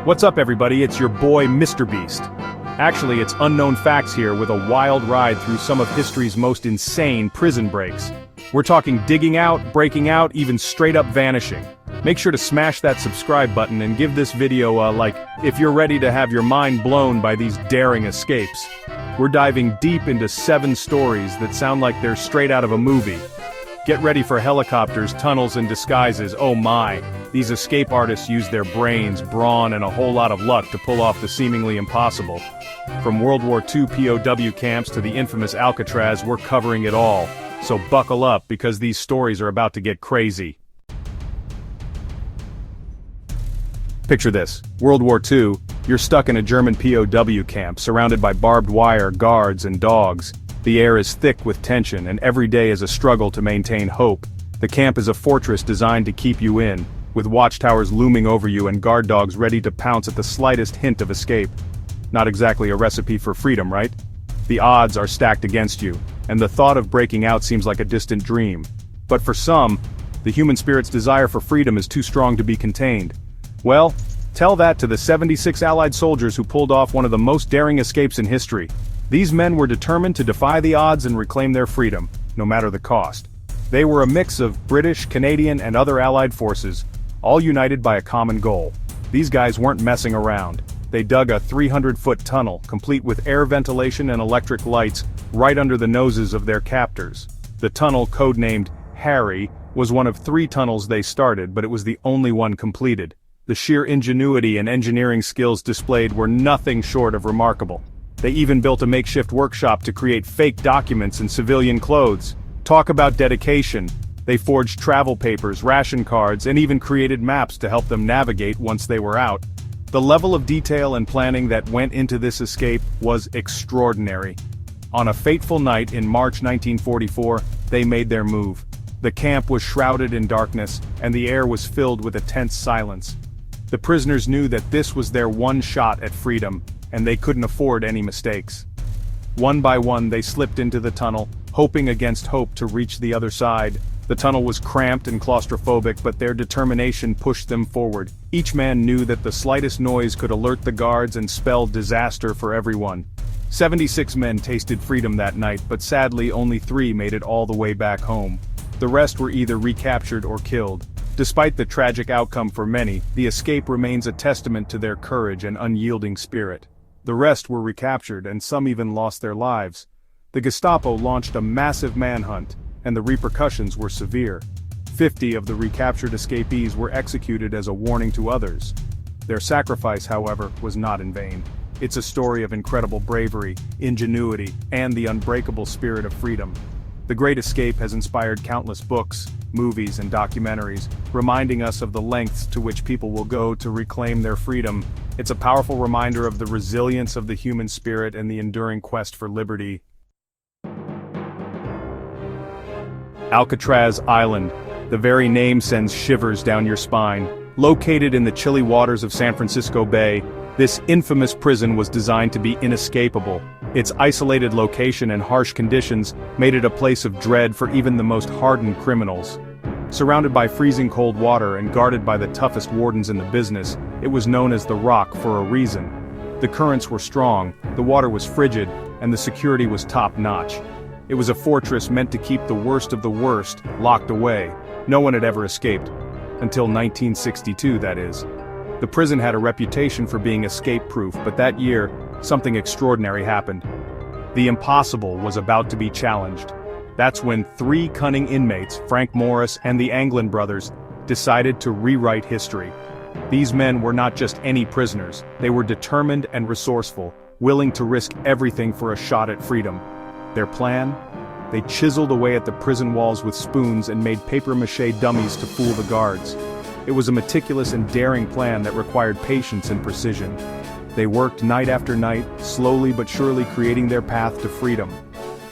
What's up everybody, it's your boy Mr. Beast. Actually, it's Unknown Facts here with a wild ride through some of history's most insane prison breaks. We're talking digging out, breaking out, even straight up vanishing. Make sure to smash that subscribe button and give this video a like if you're ready to have your mind blown by these daring escapes. We're diving deep into 7 stories that sound like they're straight out of a movie. Get ready for helicopters, tunnels, and disguises. Oh my, these escape artists use their brains, brawn, and a whole lot of luck to pull off the seemingly impossible. From World War II POW camps to the infamous Alcatraz, we're covering it all. So buckle up because these stories are about to get crazy. Picture this, World War II, you're stuck in a German POW camp surrounded by barbed wire, guards, and dogs. The air is thick with tension and every day is a struggle to maintain hope. The camp is a fortress designed to keep you in, with watchtowers looming over you and guard dogs ready to pounce at the slightest hint of escape. Not exactly a recipe for freedom, right? The odds are stacked against you, and the thought of breaking out seems like a distant dream. But for some, the human spirit's desire for freedom is too strong to be contained. Well, tell that to the 76 Allied soldiers who pulled off one of the most daring escapes in history. These men were determined to defy the odds and reclaim their freedom, no matter the cost. They were a mix of British, Canadian, and other Allied forces, all united by a common goal. These guys weren't messing around. They dug a 300-foot tunnel, complete with air ventilation and electric lights, right under the noses of their captors. The tunnel, codenamed Harry, was one of 3 tunnels they started, but it was the only one completed. The sheer ingenuity and engineering skills displayed were nothing short of remarkable. They even built a makeshift workshop to create fake documents in civilian clothes. Talk about dedication. They forged travel papers, ration cards, and even created maps to help them navigate once they were out. The level of detail and planning that went into this escape was extraordinary. On a fateful night in March 1944, they made their move. The camp was shrouded in darkness, and the air was filled with a tense silence. The prisoners knew that this was their one shot at freedom, and they couldn't afford any mistakes. One by one they slipped into the tunnel, hoping against hope to reach the other side. The tunnel was cramped and claustrophobic, but their determination pushed them forward. Each man knew that the slightest noise could alert the guards and spell disaster for everyone. 76 men tasted freedom that night, but sadly only 3 made it all the way back home. The rest were either recaptured or killed. Despite the tragic outcome for many, the escape remains a testament to their courage and unyielding spirit. The rest were recaptured and some even lost their lives. The Gestapo launched a massive manhunt, and the repercussions were severe. 50 of the recaptured escapees were executed as a warning to others. Their sacrifice, however, was not in vain. It's a story of incredible bravery, ingenuity, and the unbreakable spirit of freedom. The Great Escape has inspired countless books, movies, and documentaries, reminding us of the lengths to which people will go to reclaim their freedom. It's a powerful reminder of the resilience of the human spirit and the enduring quest for liberty. Alcatraz Island. The very name sends shivers down your spine. Located in the chilly waters of San Francisco Bay, this infamous prison was designed to be inescapable. Its isolated location and harsh conditions made it a place of dread for even the most hardened criminals. Surrounded by freezing cold water and guarded by the toughest wardens in the business, it was known as the Rock for a reason. The currents were strong, the water was frigid, and the security was top-notch. It was a fortress meant to keep the worst of the worst locked away. No one had ever escaped. Until 1962, that is. The prison had a reputation for being escape-proof, but that year, something extraordinary happened. The impossible was about to be challenged. That's when 3 cunning inmates, Frank Morris and the Anglin brothers, decided to rewrite history. These men were not just any prisoners, they were determined and resourceful, willing to risk everything for a shot at freedom. Their plan? They chiseled away at the prison walls with spoons and made papier-mâché dummies to fool the guards. It was a meticulous and daring plan that required patience and precision. They worked night after night, slowly but surely creating their path to freedom.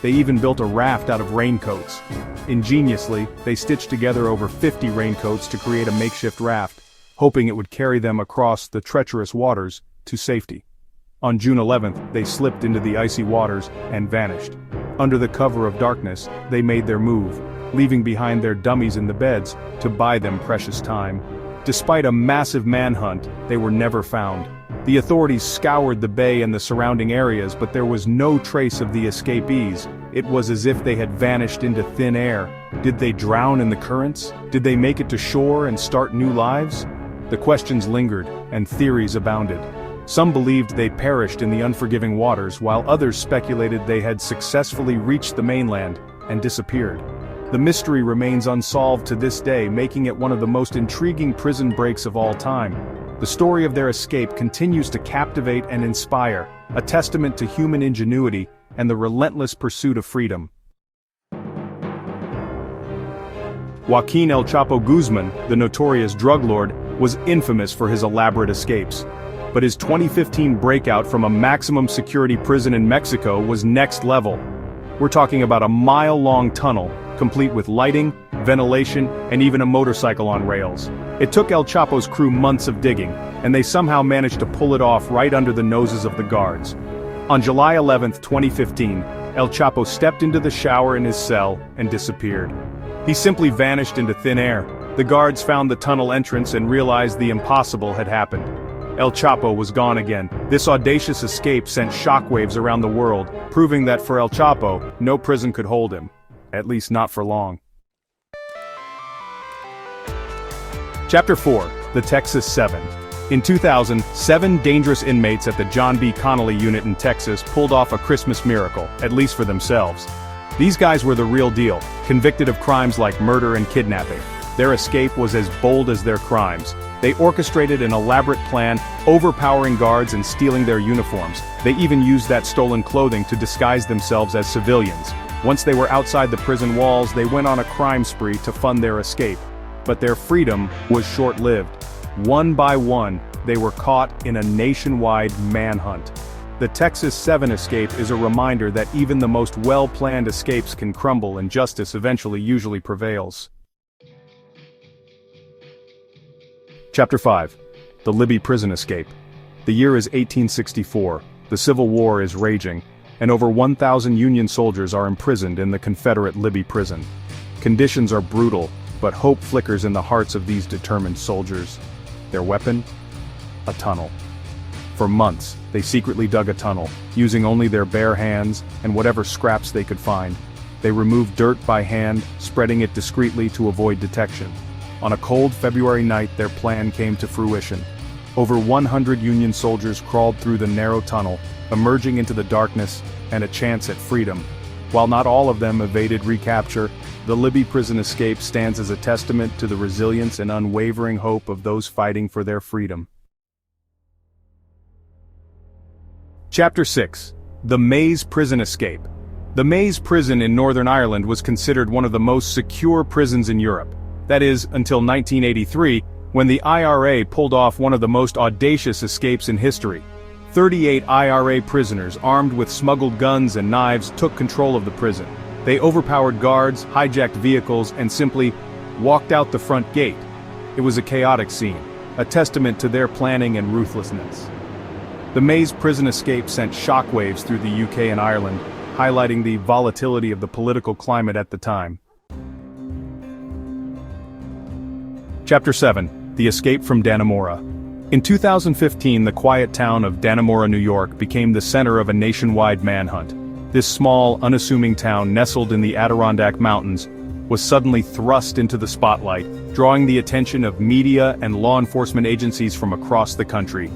They even built a raft out of raincoats. Ingeniously, they stitched together over 50 raincoats to create a makeshift raft, hoping it would carry them across the treacherous waters to safety. On June 11th, they slipped into the icy waters and vanished. Under the cover of darkness, they made their move, leaving behind their dummies in the beds to buy them precious time. Despite a massive manhunt, they were never found. The authorities scoured the bay and the surrounding areas, but there was no trace of the escapees. It was as if they had vanished into thin air. Did they drown in the currents? Did they make it to shore and start new lives? The questions lingered, and theories abounded. Some believed they perished in the unforgiving waters, while others speculated they had successfully reached the mainland and disappeared. The mystery remains unsolved to this day, making it one of the most intriguing prison breaks of all time. The story of their escape continues to captivate and inspire, a testament to human ingenuity and the relentless pursuit of freedom. Joaquin El Chapo Guzman, the notorious drug lord, was infamous for his elaborate escapes. But his 2015 breakout from a maximum security prison in Mexico was next level. We're talking about a mile-long tunnel, complete with lighting, ventilation, and even a motorcycle on rails. It took El Chapo's crew months of digging, and they somehow managed to pull it off right under the noses of the guards. On July 11, 2015, El Chapo stepped into the shower in his cell and disappeared. He simply vanished into thin air. The guards found the tunnel entrance and realized the impossible had happened. El Chapo was gone again. This audacious escape sent shockwaves around the world, proving that for El Chapo, no prison could hold him. At least not for long. Chapter 4. The Texas 7. In 2000, 7 dangerous inmates at the John B. Connolly unit in Texas pulled off a Christmas miracle, at least for themselves. These guys were the real deal, convicted of crimes like murder and kidnapping. Their escape was as bold as their crimes. They orchestrated an elaborate plan, overpowering guards and stealing their uniforms. They even used that stolen clothing to disguise themselves as civilians. Once they were outside the prison walls, they went on a crime spree to fund their escape. But their freedom was short-lived. One by one, they were caught in a nationwide manhunt. The Texas 7 escape is a reminder that even the most well-planned escapes can crumble and justice usually prevails. Chapter 5. The Libby Prison Escape. The year is 1864, the Civil War is raging, and over 1,000 Union soldiers are imprisoned in the Confederate Libby prison. Conditions are brutal, but hope flickers in the hearts of these determined soldiers. Their weapon? A tunnel. For months, they secretly dug a tunnel, using only their bare hands and whatever scraps they could find. They removed dirt by hand, spreading it discreetly to avoid detection. On a cold February night, their plan came to fruition. Over 100 Union soldiers crawled through the narrow tunnel, emerging into the darkness and a chance at freedom. While not all of them evaded recapture, the Libby prison escape stands as a testament to the resilience and unwavering hope of those fighting for their freedom. Chapter 6. The Maze Prison Escape. The Maze Prison in Northern Ireland was considered one of the most secure prisons in Europe. That is, until 1983, when the IRA pulled off one of the most audacious escapes in history. 38 IRA prisoners armed with smuggled guns and knives took control of the prison. They overpowered guards, hijacked vehicles, and simply walked out the front gate. It was a chaotic scene, a testament to their planning and ruthlessness. The Maze prison escape sent shockwaves through the UK and Ireland, highlighting the volatility of the political climate at the time. Chapter 7. The Escape from Dannemora. In 2015, the quiet town of Dannemora, New York became the center of a nationwide manhunt. This small, unassuming town nestled in the Adirondack Mountains was suddenly thrust into the spotlight, drawing the attention of media and law enforcement agencies from across the country.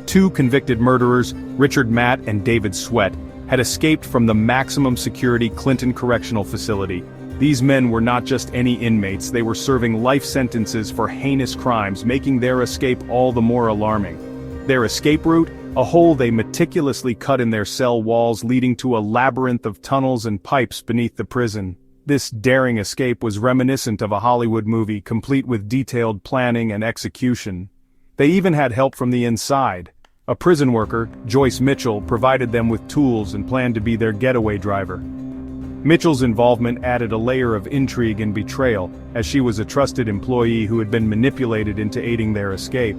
2 convicted murderers, Richard Matt and David Sweat, had escaped from the maximum security Clinton Correctional Facility. These men were not just any inmates, they were serving life sentences for heinous crimes, making their escape all the more alarming. Their escape route? A hole they meticulously cut in their cell walls, leading to a labyrinth of tunnels and pipes beneath the prison. This daring escape was reminiscent of a Hollywood movie, complete with detailed planning and execution. They even had help from the inside. A prison worker, Joyce Mitchell, provided them with tools and planned to be their getaway driver. Mitchell's involvement added a layer of intrigue and betrayal, as she was a trusted employee who had been manipulated into aiding their escape.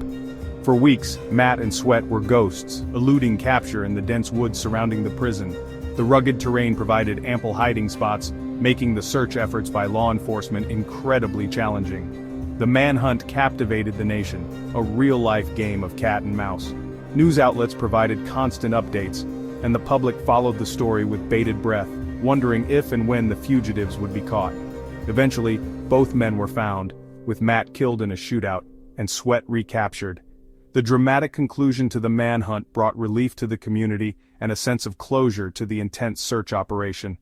For weeks, Matt and Sweat were ghosts, eluding capture in the dense woods surrounding the prison. The rugged terrain provided ample hiding spots, making the search efforts by law enforcement incredibly challenging. The manhunt captivated the nation, a real-life game of cat and mouse. News outlets provided constant updates, and the public followed the story with bated breath, wondering if and when the fugitives would be caught. Eventually, both men were found, with Matt killed in a shootout, and Sweat recaptured. The dramatic conclusion to the manhunt brought relief to the community and a sense of closure to the intense search operation.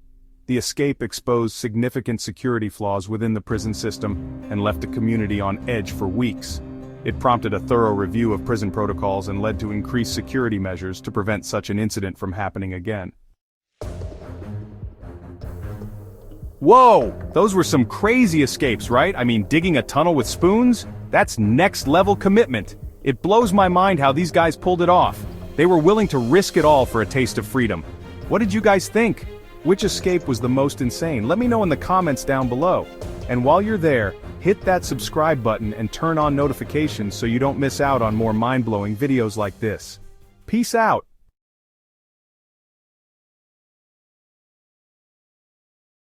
The escape exposed significant security flaws within the prison system and left the community on edge for weeks. It prompted a thorough review of prison protocols and led to increased security measures to prevent such an incident from happening again. Whoa! Those were some crazy escapes, right? I mean, digging a tunnel with spoons? That's next-level commitment. It blows my mind how these guys pulled it off. They were willing to risk it all for a taste of freedom. What did you guys think? Which escape was the most insane? Let me know in the comments down below. And while you're there, hit that subscribe button and turn on notifications so you don't miss out on more mind-blowing videos like this. Peace out!